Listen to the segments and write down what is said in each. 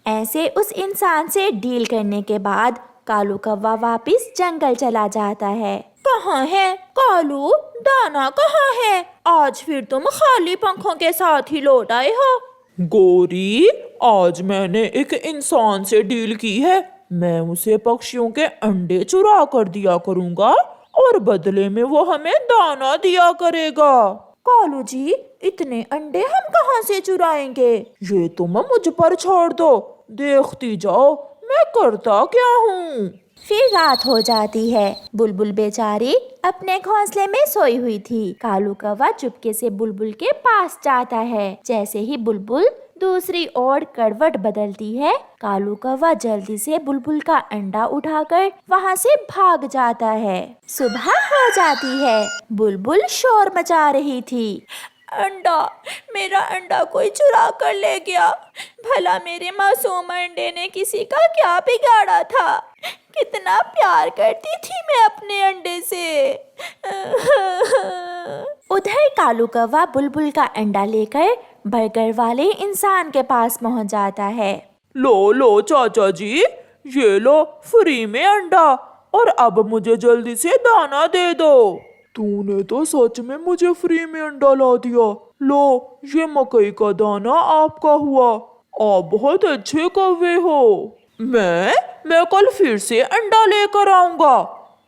ऐसे उस इंसान से डील करने के बाद कालू कौवा वापस जंगल चला जाता है। कहाँ है कालू, दाना कहाँ है? आज फिर तुम खाली पंखों के साथ ही लौट आए हो। गोरी, आज मैंने एक इंसान से डील की है। मैं उसे पक्षियों के अंडे चुरा कर दिया करूंगा और बदले में वो हमें दाना दिया करेगा। कालू जी, इतने अंडे हम कहाँ से चुराएंगे? ये तुम मुझ पर छोड़ दो, देखती जाओ मैं करता क्या हूँ। फिर रात हो जाती है। बुलबुल बेचारी अपने घोंसले में सोई हुई थी। कालू कौवा चुपके से बुलबुल के पास जाता है। जैसे ही बुलबुल दूसरी ओर करवट बदलती है, कालू कौवा जल्दी से बुलबुल का अंडा उठाकर वहाँ से भाग जाता है। सुबह हो जाती है। बुलबुल शोर मचा रही थी। अंडा, मेरा अंडा कोई चुरा कर ले गया। भला मेरे मासूम अंडे ने किसी का क्या बिगाड़ा था? कितना प्यार करती थी मैं अपने अंडे से। उधर कालू कौवा बुलबुल का अंडा लेकर बर्गर वाले इंसान के पास पहुंच जाता है। लो लो चाचा जी, ये लो फ्री में अंडा, और अब मुझे जल्दी से दाना दे दो। तूने तो सच में मुझे फ्री में अंडा ला दिया। लो, ये मकई का दाना आपका हुआ। आप बहुत अच्छे कौवे हो। मैं कल फिर से अंडा लेकर आऊंगा।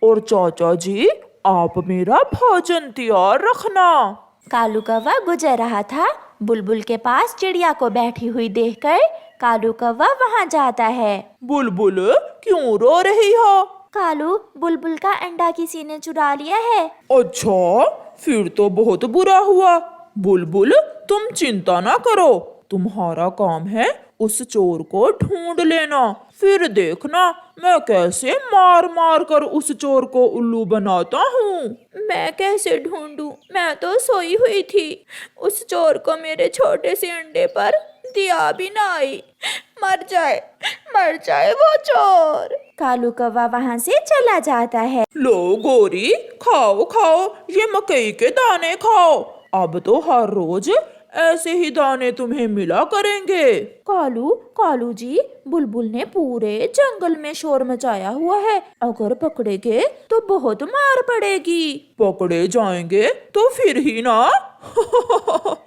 और चाचा जी, आप मेरा भोजन तैयार रखना। कालू कौवा गुजर रहा था। बुलबुल के पास चिड़िया को बैठी हुई देखकर कालू कौवा वहाँ जाता है। बुलबुल, क्यों रो रही हो? कालू, बुलबुल का अंडा किसी ने चुरा लिया है। अच्छा, फिर तो बहुत बुरा हुआ। बुलबुल, तुम चिंता ना करो, तुम्हारा काम है उस चोर को ढूंढ लेना। फिर देखना मैं कैसे मार मार कर उस चोर को उल्लू बनाता हूँ। मैं कैसे ढूंढूं? मैं तो सोई हुई थी। उस चोर को मेरे छोटे से अंडे पर दिया भी ना आई। मर जाए वो चोर। कालू कौवा वहाँ से चला जाता है। लो गोरी, खाओ खाओ, ये मकई के दाने खाओ। अब तो हर रोज ऐसे ही दाने तुम्हें मिला करेंगे। कालू जी, बुलबुल ने पूरे जंगल में शोर मचाया हुआ है। अगर पकड़े गए तो बहुत मार पड़ेगी। पकड़े जाएंगे तो फिर ही ना।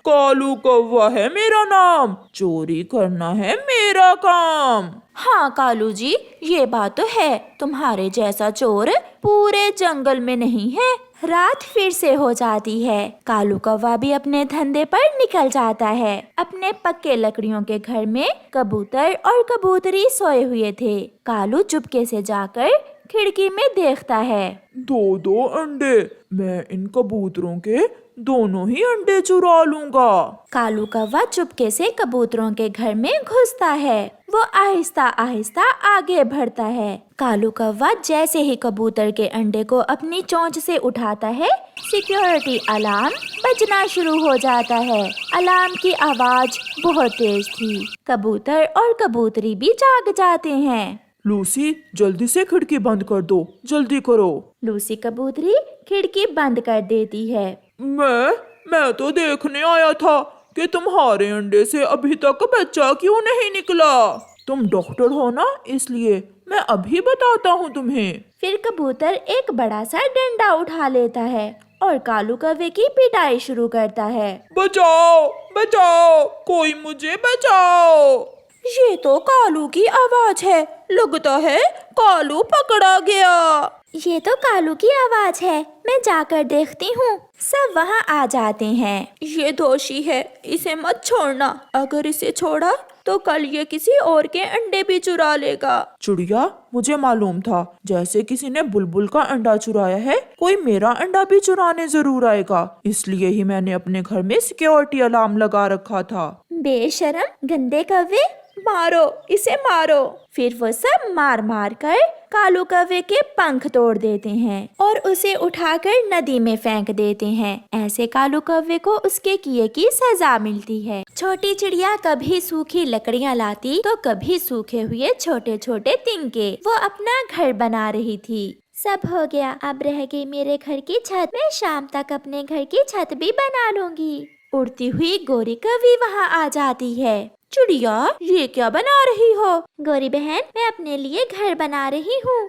कालू कौवा है मेरा नाम, चोरी करना है मेरा काम। हाँ कालू जी, ये बात तो है। तुम्हारे जैसा चोर पूरे जंगल में नहीं है। रात फिर से हो जाती है। कालू कौवा भी अपने धंधे पर निकल जाता है। अपने पक्के लकड़ियों के घर में कबूतर और कबूतरी सोए हुए थे। कालू चुपके से जाकर खिड़की में देखता है। दो अंडे, मैं इन कबूतरों के दोनों ही अंडे चुरा लूंगा। कालू कौवा चुपके से कबूतरों के घर में घुसता है। वो आहिस्ता आहिस्ता आगे बढ़ता है। कालू कौवा जैसे ही कबूतर के अंडे को अपनी चोंच से उठाता है, सिक्योरिटी अलार्म बजना शुरू हो जाता है। अलार्म की आवाज बहुत तेज थी। कबूतर और कबूतरी भी जाग जाते हैं। लूसी, जल्दी से खिड़की बंद कर दो, जल्दी करो। लूसी कबूतरी खिड़की बंद कर देती है। मैं तो देखने आया था कि तुम्हारे अंडे से अभी तक बच्चा क्यों नहीं निकला। तुम डॉक्टर हो ना, इसलिए मैं अभी बताता हूँ तुम्हें। फिर कबूतर एक बड़ा सा डंडा उठा लेता है और कालू कौवे की पिटाई शुरू करता है। बचाओ बचाओ, कोई मुझे बचाओ। ये तो कालू की आवाज है। लगता है कालू पकड़ा गया। ये तो कालू की आवाज है। मैं जाकर देखती हूँ। सब वहाँ आ जाते हैं। ये दोषी है, इसे मत छोड़ना। अगर इसे छोड़ा तो कल ये किसी और के अंडे भी चुरा लेगा। चिड़िया, मुझे मालूम था जैसे किसी ने बुलबुल का अंडा चुराया है, कोई मेरा अंडा भी चुराने जरूर आएगा। इसलिए ही मैंने अपने घर में सिक्योरिटी अलार्म लगा रखा था। बेशरम गंदे कौवे, मारो इसे मारो। फिर वो सब मार मार कर कालू कौवे के पंख तोड़ देते हैं और उसे उठाकर नदी में फेंक देते हैं। ऐसे कालू कौवे को उसके किए की सजा मिलती है। छोटी चिड़िया कभी सूखी लकड़ियाँ लाती तो कभी सूखे हुए छोटे छोटे तिनके। वो अपना घर बना रही थी। सब हो गया, अब रह गई मेरे घर की छत। मैं शाम तक अपने घर की छत भी बना लूंगी। उड़ती हुई गोरी कौवी वहाँ आ जाती है। चिड़िया, ये क्या बना रही हो? गौरी बहन, मैं अपने लिए घर बना रही हूँ।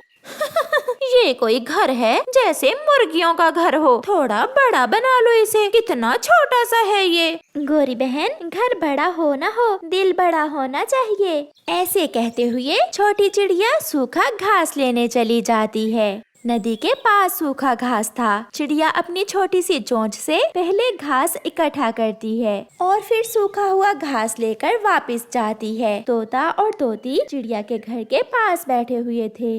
ये कोई घर है? जैसे मुर्गियों का घर हो। थोड़ा बड़ा बना लो इसे, कितना छोटा सा है ये। गौरी बहन, घर बड़ा हो ना हो, दिल बड़ा होना चाहिए। ऐसे कहते हुए छोटी चिड़िया सूखा घास लेने चली जाती है। नदी के पास सूखा घास था। चिड़िया अपनी छोटी सी चोंच से पहले घास इकट्ठा करती है और फिर सूखा हुआ घास लेकर वापस जाती है। तोता और तोती चिड़िया के घर के पास बैठे हुए थे।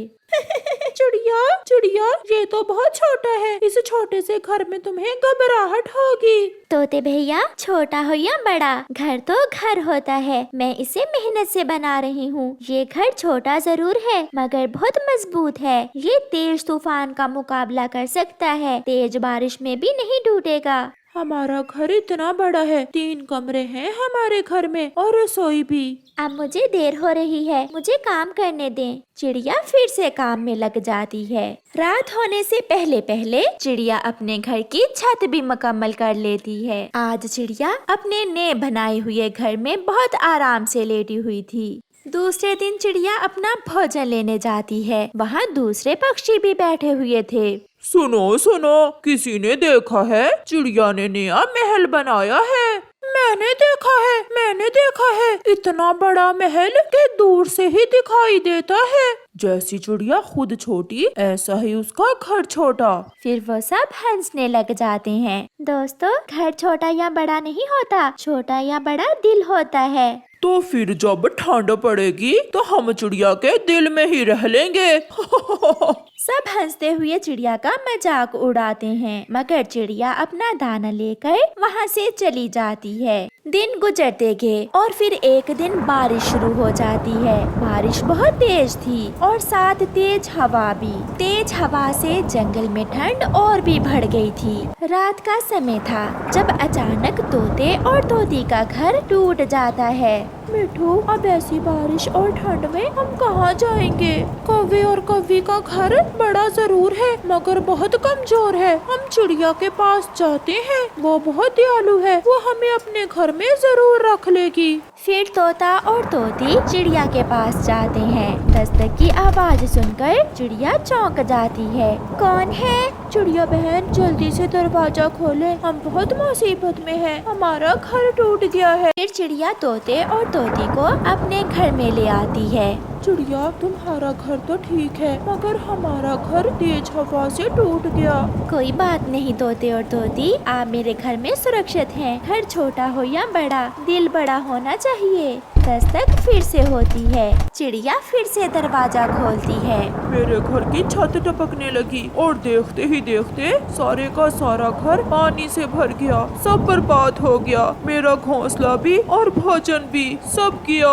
चिड़िया, चिड़िया, ये तो बहुत छोटा है। इस छोटे से घर में तुम्हें घबराहट होगी। तोते भैया, छोटा हो या बड़ा, घर तो घर होता है। मैं इसे मेहनत से बना रही हूँ। ये घर छोटा जरूर है मगर बहुत मजबूत है। ये तेज तूफान का मुकाबला कर सकता है। तेज बारिश में भी नहीं टूटेगा। हमारा घर इतना बड़ा है, 3 कमरे हैं हमारे घर में और रसोई भी। अब मुझे देर हो रही है, मुझे काम करने दें। चिड़िया फिर से काम में लग जाती है। रात होने से पहले पहले चिड़िया अपने घर की छत भी मुकम्मल कर लेती है। आज चिड़िया अपने नए बनाए हुए घर में बहुत आराम से लेटी हुई थी। दूसरे दिन चिड़िया अपना भोजन लेने जाती है। वहाँ दूसरे पक्षी भी बैठे हुए थे। सुनो सुनो, किसी ने देखा है? चिड़िया ने नया महल बनाया है। मैंने देखा है। इतना बड़ा महल कि दूर से ही दिखाई देता है। जैसी चिड़िया खुद छोटी, ऐसा ही उसका घर छोटा। फिर वो सब हंसने लग जाते हैं। दोस्तों, घर छोटा या बड़ा नहीं होता, छोटा या बड़ा दिल होता है। तो फिर जब ठंड पड़ेगी तो हम चिड़िया के दिल में ही रह लेंगे। सब हंसते हुए चिड़िया का मजाक उड़ाते हैं मगर चिड़िया अपना दाना लेकर वहाँ से चली जाती है। दिन गुजरते गए और फिर एक दिन बारिश शुरू हो जाती है। बारिश बहुत तेज थी और साथ तेज हवा भी। तेज हवा से जंगल में ठंड और भी बढ़ गई थी। रात का समय था जब अचानक तोते और तोती का घर टूट जाता है। मिठू, अब ऐसी बारिश और ठंड में हम कहाँ जाएंगे? कौवे और कौवी का घर बड़ा जरूर है मगर बहुत कमजोर है। हम चिड़िया के पास जाते हैं, वो बहुत दयालु है, वो हमें अपने घर में जरूर रख लेगी। फिर तोता और तोती चिड़िया के पास जाते हैं। दस्तक की आवाज सुनकर चिड़िया चौंक जाती है। कौन है? चिड़िया बहन, जल्दी से दरवाजा खोले, हम बहुत मुसीबत में हैं। हमारा घर टूट गया है। फिर चिड़िया तोते और तोती को अपने घर में ले आती है। चिड़िया, तुम्हारा घर तो ठीक है मगर हमारा घर तेज हवा से टूट गया। कोई बात नहीं तोते और तोती, आप मेरे घर में सुरक्षित हैं। घर छोटा हो या बड़ा, दिल बड़ा होना चाहिए। दस्तक फिर से होती है। चिड़िया फिर से दरवाजा खोलती है। मेरे घर की छत टपकने लगी और देखते ही देखते सारे का सारा घर पानी से भर गया। सब बर्बाद हो गया, मेरा घोंसला भी और भोजन भी, सब गया।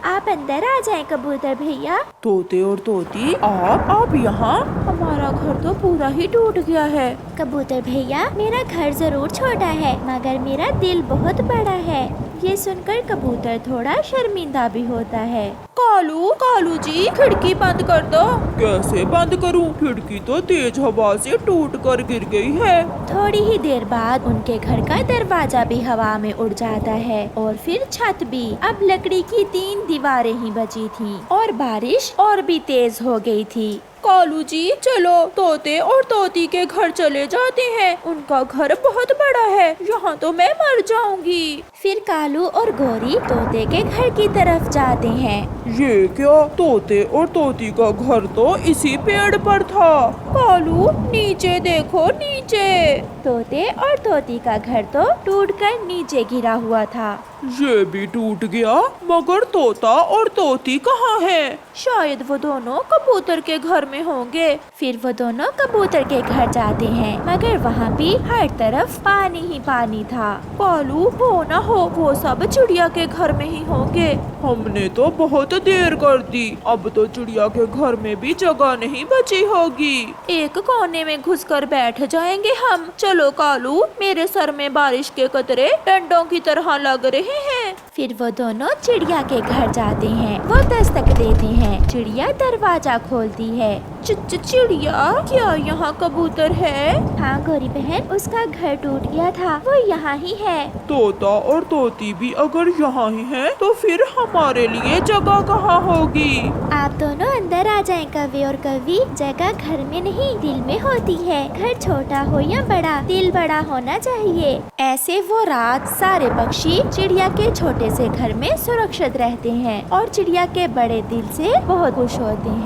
आप अंदर आ जाएं कबूतर भैया। तोते और तोती, आप यहाँ? हमारा घर तो पूरा ही टूट गया है। कबूतर भैया, मेरा घर जरूर छोटा है मगर मेरा दिल बहुत बड़ा है। ये सुनकर कबूतर थोड़ा शर्मिंदा भी होता है। कालू जी, खिड़की बंद कर दो। कैसे बंद करूं? खिड़की तो तेज हवा से टूट कर गिर गई है। थोड़ी ही देर बाद उनके घर का दरवाजा भी हवा में उड़ जाता है और फिर छत भी। अब लकड़ी की 3 दीवारें ही बची थी और बारिश और भी तेज हो गई थी। कालू जी, चलो तोते और तोती के घर चले जाते हैं। उनका घर बहुत बड़ा है, यहाँ तो मैं मर जाऊंगी। फिर कालू और गौरी तोते के घर की तरफ जाते हैं। ये क्या? तोते और तोती का घर तो इसी पेड़ पर था। कालू, नीचे देखो, नीचे। तोते और तोती का घर तो टूटकर नीचे गिरा हुआ था। ये भी टूट गया मगर तोता और तोती कहाँ हैं? शायद वो दोनों कबूतर के घर में होंगे। फिर वो दोनों कबूतर के घर जाते हैं मगर वहाँ भी हर तरफ पानी ही पानी था। कालू, हो ना हो वो सब चिड़िया के घर में ही होंगे। हमने तो बहुत देर कर दी, अब तो चिड़िया के घर में भी जगह नहीं बची होगी। एक कोने में घुसकर बैठ जाएंगे हम। चलो चलो कालू, मेरे सर में बारिश के कतरे डंडों की तरह लग रहे हैं। फिर वो दोनों चिड़िया के घर जाते हैं। वो दस्तक देते हैं। चिड़िया दरवाजा खोलती है। चिड़िया, क्या यहाँ कबूतर है? हाँ गौरी बहन, उसका घर टूट गया था, वो यहाँ ही है। तोता और तोती भी अगर यहाँ ही हैं, तो फिर हमारे लिए जगह कहाँ होगी? आप दोनों अंदर आ जाएं कवि और कवि। जगह घर में नहीं, दिल में होती है। घर छोटा हो या बड़ा, दिल बड़ा होना चाहिए। ऐसे वो रात सारे पक्षी चिड़िया के छोटे से घर में सुरक्षित रहते हैं और चिड़िया के बड़े दिल से बहुत खुश होते हैं।